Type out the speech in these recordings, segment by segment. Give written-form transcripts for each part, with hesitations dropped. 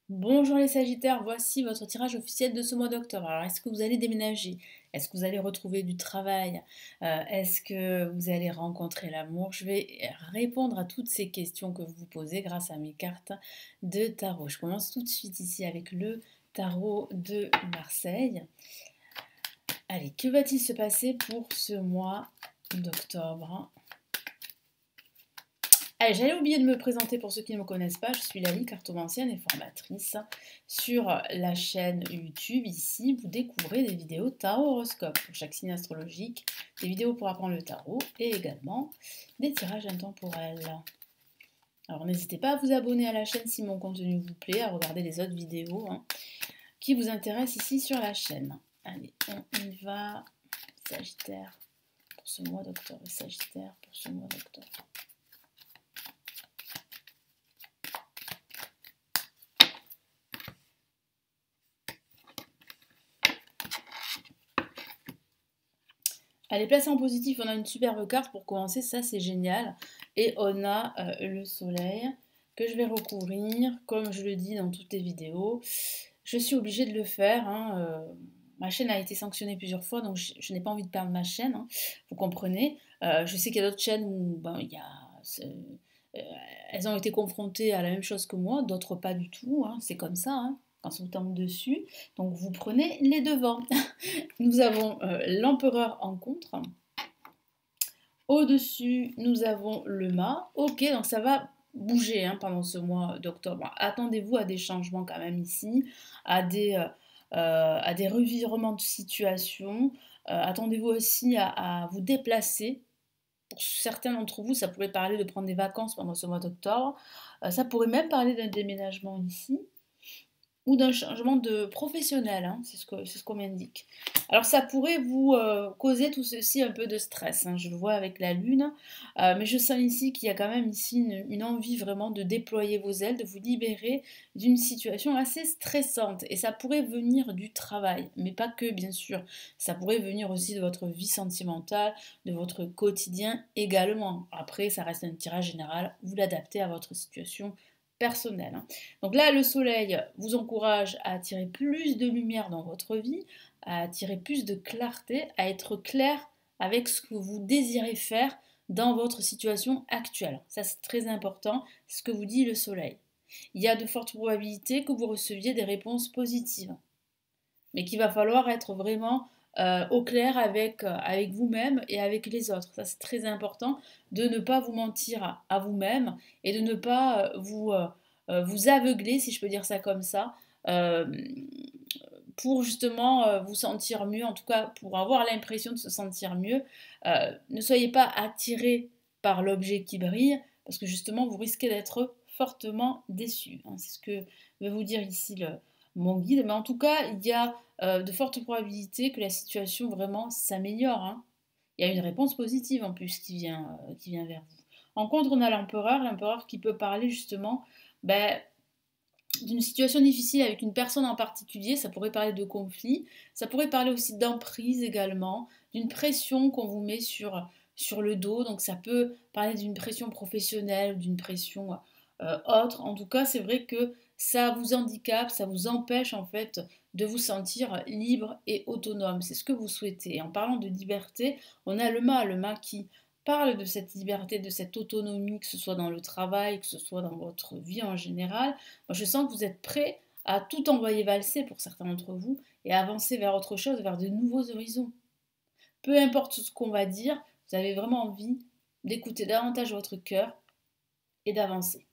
Bonjour les Sagittaires, voici votre tirage officiel de ce mois d'octobre. Alors, est-ce que vous allez déménager? Est-ce que vous allez retrouver du travail? Est-ce que vous allez rencontrer l'amour? Je vais répondre à toutes ces questions que vous vous posez grâce à mes cartes de tarot. Je commence tout de suite ici avec le tarot de Marseille. Allez, que va-t-il se passer pour ce mois d'octobre? Allez, j'allais oublier de me présenter pour ceux qui ne me connaissent pas. Je suis Lali, cartomancienne et formatrice. Sur la chaîne YouTube, ici, vous découvrez des vidéos tarot horoscope pour chaque signe astrologique, des vidéos pour apprendre le tarot et également des tirages intemporels. Alors n'hésitez pas à vous abonner à la chaîne si mon contenu vous plaît, à regarder les autres vidéos qui vous intéressent ici sur la chaîne. Allez, on y va. Sagittaire pour ce mois d'octobre. Sagittaire pour ce mois d'octobre. Allez, placée en positif, on a une superbe carte pour commencer, ça c'est génial. Et on a le soleil que je vais recouvrir, comme je le dis dans toutes les vidéos. Je suis obligée de le faire, hein, ma chaîne a été sanctionnée plusieurs fois, donc je n'ai pas envie de perdre ma chaîne, hein, vous comprenez. Je sais qu'il y a d'autres chaînes où ben, euh, elles ont été confrontées à la même chose que moi, d'autres pas du tout, hein, c'est comme ça, hein, quand on tombe dessus. Donc vous prenez les devants. Nous avons l'empereur en contre. Au-dessus, nous avons le mât. Ok, donc ça va bouger hein, pendant ce mois d'octobre. Attendez-vous à des changements quand même ici, à des revirements de situation. Attendez-vous aussi à vous déplacer. Pour certains d'entre vous, ça pourrait parler de prendre des vacances pendant ce mois d'octobre. Ça pourrait même parler d'un déménagement ici ou d'un changement de professionnel, hein, c'est ce qu'on m'indique. Alors ça pourrait vous causer tout ceci un peu de stress, hein, je le vois avec la lune, mais je sens ici qu'il y a quand même ici une envie vraiment de déployer vos ailes, de vous libérer d'une situation assez stressante, et ça pourrait venir du travail, mais pas que bien sûr, ça pourrait venir aussi de votre vie sentimentale, de votre quotidien également. Après, ça reste un tirage général, vous l'adaptez à votre situation personnelle, hein. Donc là, le soleil vous encourage à attirer plus de lumière dans votre vie, à attirer plus de clarté, à être clair avec ce que vous désirez faire dans votre situation actuelle. Ça, c'est très important, ce que vous dit le soleil. Il y a de fortes probabilités que vous receviez des réponses positives, mais qu'il va falloir être vraiment au clair avec vous-même et avec les autres. Ça, c'est très important de ne pas vous mentir à vous-même et de ne pas vous aveugler, si je peux dire ça comme ça, euh, pour justement vous sentir mieux, en tout cas pour avoir l'impression de se sentir mieux. Ne soyez pas attiré par l'objet qui brille, parce que justement vous risquez d'être fortement déçu, hein. C'est ce que veut vous dire ici mon guide. Mais en tout cas, il y a de fortes probabilités que la situation vraiment s'améliore, hein. Il y a une réponse positive en plus qui vient vers vous. En contre, on a l'empereur qui peut parler justement ben, d'une situation difficile avec une personne en particulier, ça pourrait parler de conflit, ça pourrait parler aussi d'emprise également, d'une pression qu'on vous met sur le dos, donc ça peut parler d'une pression professionnelle, d'une pression autre. En tout cas, c'est vrai que ça vous handicape, ça vous empêche en fait de vous sentir libre et autonome. C'est ce que vous souhaitez. Et en parlant de liberté, on a le mât qui parle de cette liberté, de cette autonomie, que ce soit dans le travail, que ce soit dans votre vie en général. Moi, je sens que vous êtes prêt à tout envoyer valser pour certains d'entre vous et à avancer vers autre chose, vers de nouveaux horizons. Peu importe ce qu'on va dire, vous avez vraiment envie d'écouter davantage votre cœur et d'avancer.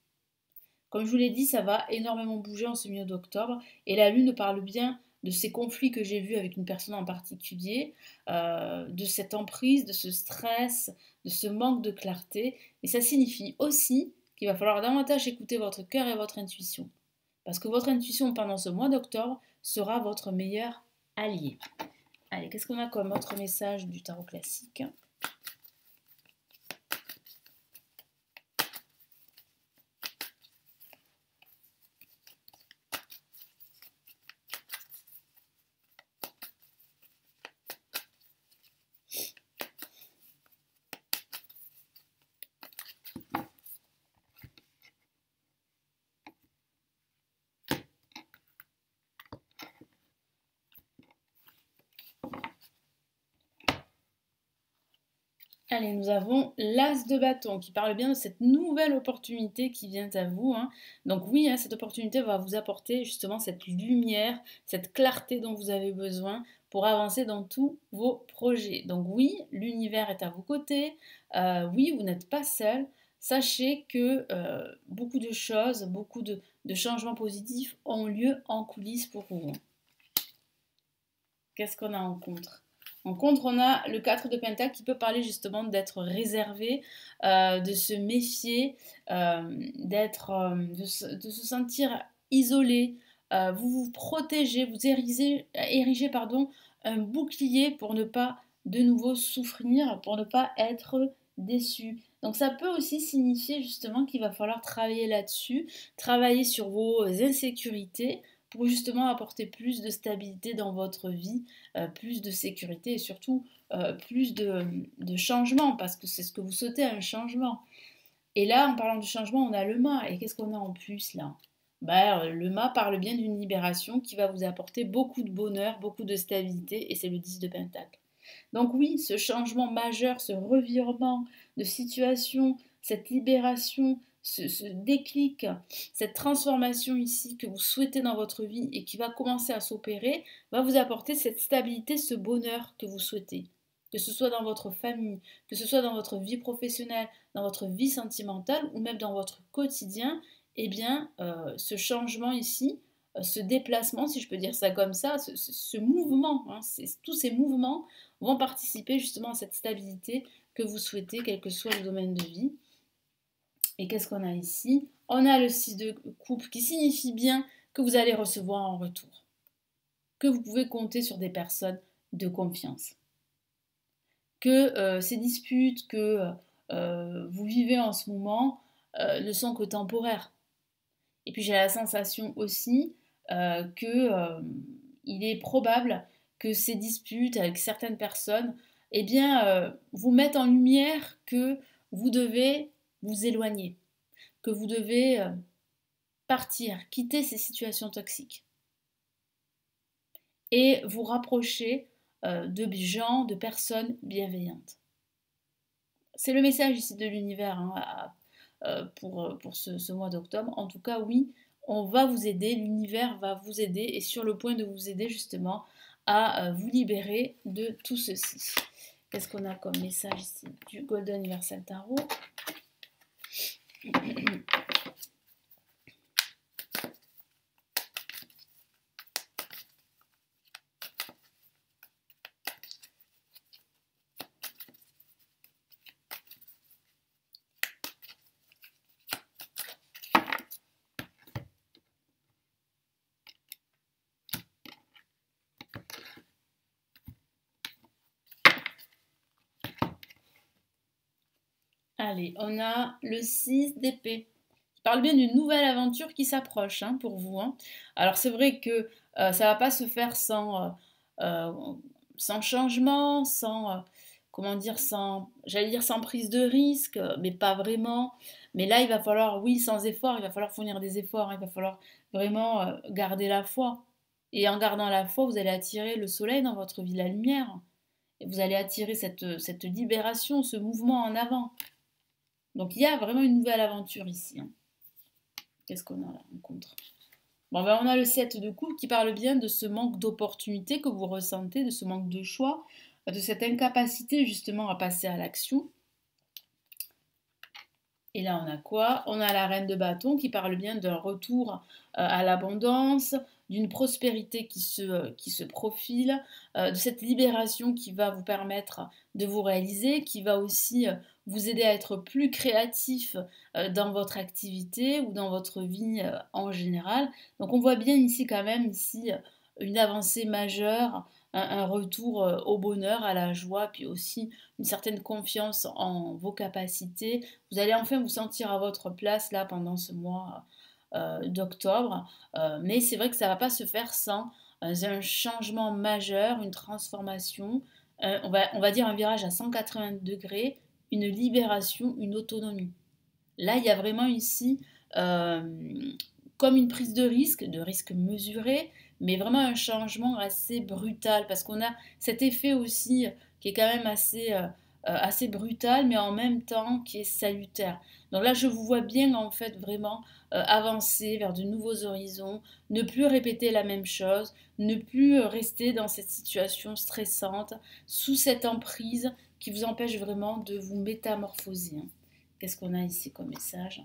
Comme je vous l'ai dit, ça va énormément bouger en ce milieu d'octobre et la lune parle bien de ces conflits que j'ai vus avec une personne en particulier, de cette emprise, de ce stress, de ce manque de clarté. Et ça signifie aussi qu'il va falloir davantage écouter votre cœur et votre intuition. Parce que votre intuition pendant ce mois d'octobre sera votre meilleur allié. Allez, qu'est-ce qu'on a comme autre message du tarot classique? Allez, nous avons l'As de bâton qui parle bien de cette nouvelle opportunité qui vient à vous, hein. Donc oui, hein, cette opportunité va vous apporter justement cette lumière, cette clarté dont vous avez besoin pour avancer dans tous vos projets. Donc oui, l'univers est à vos côtés. Oui, vous n'êtes pas seul. Sachez que beaucoup de choses, beaucoup de changements positifs ont lieu en coulisses pour vous. Qu'est-ce qu'on a en contre? En contre, on a le 4 de Pentacle qui peut parler justement d'être réservé, de se méfier, de se sentir isolé. Vous vous protégez, vous érigez pardon, un bouclier pour ne pas de nouveau souffrir, pour ne pas être déçu. Donc ça peut aussi signifier justement qu'il va falloir travailler là-dessus, travailler sur vos insécurités pour justement apporter plus de stabilité dans votre vie, plus de sécurité et surtout plus de changement, parce que c'est ce que vous souhaitez, un changement. Et là, en parlant de changement, on a le mât. Et qu'est-ce qu'on a en plus là? Le mât parle bien d'une libération qui va vous apporter beaucoup de bonheur, beaucoup de stabilité, et c'est le 10 de Pentacle. Donc oui, ce changement majeur, ce revirement de situation, cette libération, ce déclic, cette transformation ici que vous souhaitez dans votre vie et qui va commencer à s'opérer, va vous apporter cette stabilité, ce bonheur que vous souhaitez. Que ce soit dans votre famille, que ce soit dans votre vie professionnelle, dans votre vie sentimentale ou même dans votre quotidien, eh bien, ce changement ici, ce déplacement, si je peux dire ça comme ça, ce mouvement, hein, tous ces mouvements vont participer justement à cette stabilité que vous souhaitez, quel que soit le domaine de vie. Et qu'est-ce qu'on a ici? On a le 6 de coupe qui signifie bien que vous allez recevoir en retour, que vous pouvez compter sur des personnes de confiance, que ces disputes que vous vivez en ce moment ne sont que temporaires. Et puis j'ai la sensation aussi il est probable que ces disputes avec certaines personnes eh bien, vous mettent en lumière que vous devez vous éloigner, que vous devez partir, quitter ces situations toxiques et vous rapprocher de gens, de personnes bienveillantes. C'est le message ici de l'univers pour ce mois d'octobre. En tout cas, oui, on va vous aider, l'univers va vous aider et sur le point de vous aider justement à vous libérer de tout ceci. Qu'est-ce qu'on a comme message ici du Golden Universal Tarot? Allez, on a le 6 d'épée. Il parle bien d'une nouvelle aventure qui s'approche pour vous. Alors c'est vrai que ça ne va pas se faire sans changement, comment dire, j'allais dire sans prise de risque, mais pas vraiment. Mais là, il va falloir, oui, sans effort, il va falloir fournir des efforts, il va falloir vraiment garder la foi. Et en gardant la foi, vous allez attirer le soleil dans votre vie, la lumière. Et vous allez attirer cette libération, ce mouvement en avant. Donc il y a vraiment une nouvelle aventure ici. Qu'est-ce qu'on a là en contre? On a le 7 de coupe qui parle bien de ce manque d'opportunité que vous ressentez, de ce manque de choix, de cette incapacité justement à passer à l'action. Et là, on a quoi? On a la reine de bâton qui parle bien d'un retour à l'abondance, d'une prospérité qui se profile, de cette libération qui va vous permettre de vous réaliser, qui va aussi vous aider à être plus créatif dans votre activité ou dans votre vie en général. Donc on voit bien ici quand même une avancée majeure, un retour au bonheur, à la joie, puis aussi une certaine confiance en vos capacités. Vous allez enfin vous sentir à votre place là pendant ce mois d'octobre. Mais c'est vrai que ça ne va pas se faire sans un changement majeur, une transformation, on va dire un virage à 180 degrés, une libération, une autonomie. Là, il y a vraiment ici comme une prise de risque mesuré, mais vraiment un changement assez brutal, parce qu'on a cet effet aussi qui est quand même assez assez brutal, mais en même temps qui est salutaire. Donc là, je vous vois bien en fait vraiment avancer vers de nouveaux horizons, ne plus répéter la même chose, ne plus rester dans cette situation stressante, sous cette emprise qui vous empêche vraiment de vous métamorphoser. Hein. Qu'est-ce qu'on a ici comme message?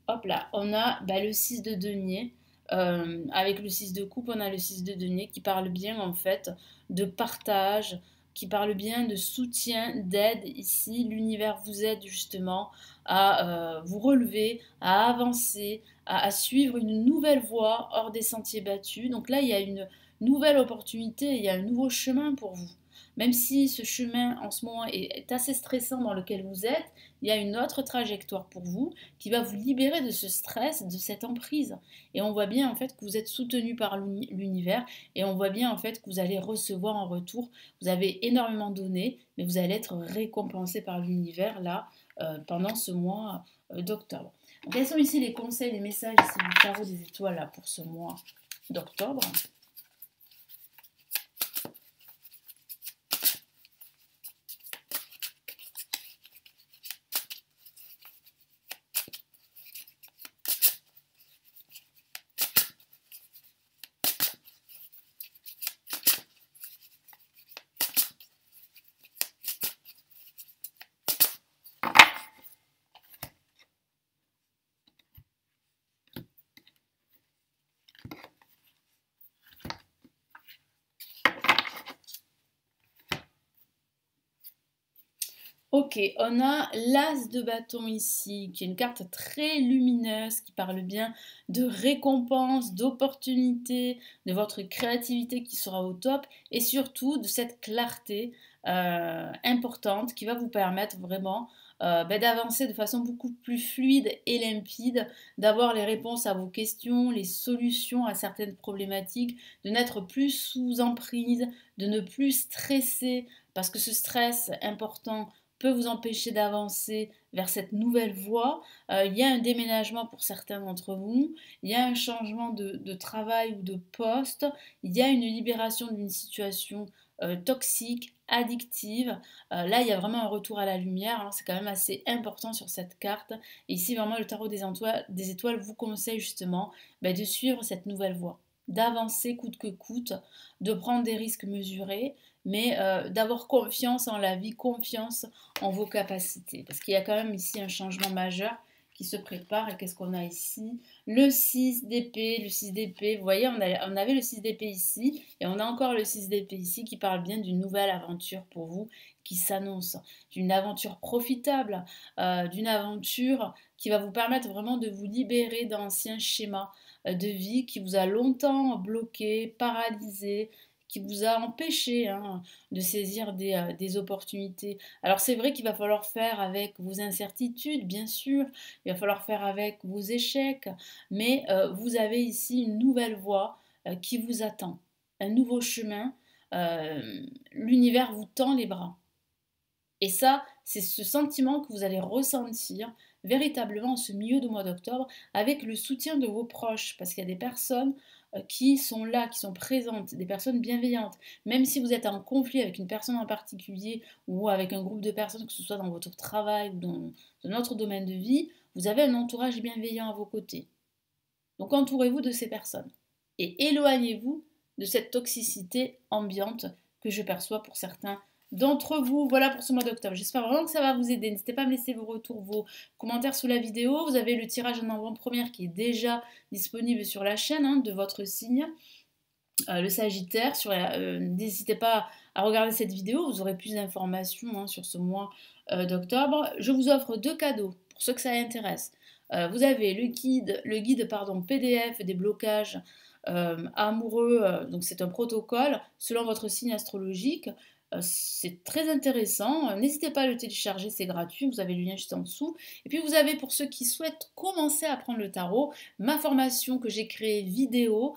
Hop là, on a le 6 de denier. Avec le 6 de coupe, on a le 6 de denier qui parle bien en fait de partage, qui parle bien de soutien, d'aide. Ici, l'univers vous aide justement à vous relever, à avancer, à suivre une nouvelle voie hors des sentiers battus. Donc là, il y a une nouvelle opportunité, il y a un nouveau chemin pour vous. Même si ce chemin en ce moment est assez stressant dans lequel vous êtes, il y a une autre trajectoire pour vous qui va vous libérer de ce stress, de cette emprise. Et on voit bien en fait que vous êtes soutenu par l'univers et on voit bien en fait que vous allez recevoir en retour. Vous avez énormément donné, mais vous allez être récompensé par l'univers là pendant ce mois d'octobre. Quels sont ici les conseils, les messages ici du tarot des étoiles là, pour ce mois d'octobre? Ok, on a l'As de bâton ici, qui est une carte très lumineuse, qui parle bien de récompense, d'opportunité, de votre créativité qui sera au top, et surtout de cette clarté importante qui va vous permettre vraiment d'avancer de façon beaucoup plus fluide et limpide, d'avoir les réponses à vos questions, les solutions à certaines problématiques, de n'être plus sous emprise, de ne plus stresser, parce que ce stress important peut vous empêcher d'avancer vers cette nouvelle voie. Il y a un déménagement pour certains d'entre vous, il y a un changement de travail ou de poste, il y a une libération d'une situation toxique, addictive. Là, il y a vraiment un retour à la lumière, hein, c'est quand même assez important sur cette carte. Et ici, vraiment, le tarot des étoiles vous conseille justement de suivre cette nouvelle voie, d'avancer coûte que coûte, de prendre des risques mesurés, mais d'avoir confiance en la vie, confiance en vos capacités. Parce qu'il y a quand même ici un changement majeur qui se prépare. Et qu'est-ce qu'on a ici? Le 6 d'épée, le 6 d'épée. Vous voyez, on avait le 6 d'épée ici, et on a encore le 6 d'épée ici qui parle bien d'une nouvelle aventure pour vous qui s'annonce, d'une aventure profitable, d'une aventure qui va vous permettre vraiment de vous libérer d'anciens schémas de vie qui vous a longtemps bloqué, paralysé, qui vous a empêché de saisir des opportunités. Alors c'est vrai qu'il va falloir faire avec vos incertitudes, bien sûr, il va falloir faire avec vos échecs, mais vous avez ici une nouvelle voie qui vous attend, un nouveau chemin. L'univers vous tend les bras. Et ça, c'est ce sentiment que vous allez ressentir véritablement en ce milieu de mois d'octobre avec le soutien de vos proches, parce qu'il y a des personnes qui sont là, qui sont présentes, des personnes bienveillantes. Même si vous êtes en conflit avec une personne en particulier ou avec un groupe de personnes, que ce soit dans votre travail ou dans un autre domaine de vie, vous avez un entourage bienveillant à vos côtés. Donc entourez-vous de ces personnes et éloignez-vous de cette toxicité ambiante que je perçois pour certains d'entre vous. Voilà pour ce mois d'octobre. J'espère vraiment que ça va vous aider. N'hésitez pas à me laisser vos retours, vos commentaires sous la vidéo. Vous avez le tirage en avant-première qui est déjà disponible sur la chaîne de votre signe, le Sagittaire. N'hésitez pas à regarder cette vidéo, vous aurez plus d'informations sur ce mois d'octobre. Je vous offre 2 cadeaux pour ceux que ça intéresse. Vous avez le guide PDF des blocages amoureux, donc c'est un protocole selon votre signe astrologique. C'est très intéressant, n'hésitez pas à le télécharger, c'est gratuit, vous avez le lien juste en dessous. Et puis vous avez, pour ceux qui souhaitent commencer à apprendre le tarot, ma formation que j'ai créée vidéo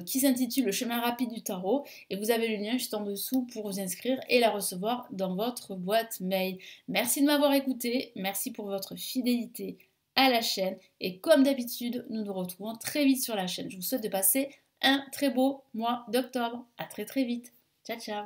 qui s'intitule Le chemin rapide du tarot, et vous avez le lien juste en dessous pour vous inscrire et la recevoir dans votre boîte mail. Merci de m'avoir écouté, merci pour votre fidélité à la chaîne, et comme d'habitude, nous nous retrouvons très vite sur la chaîne. Je vous souhaite de passer un très beau mois d'octobre. À très très vite. Ciao ciao.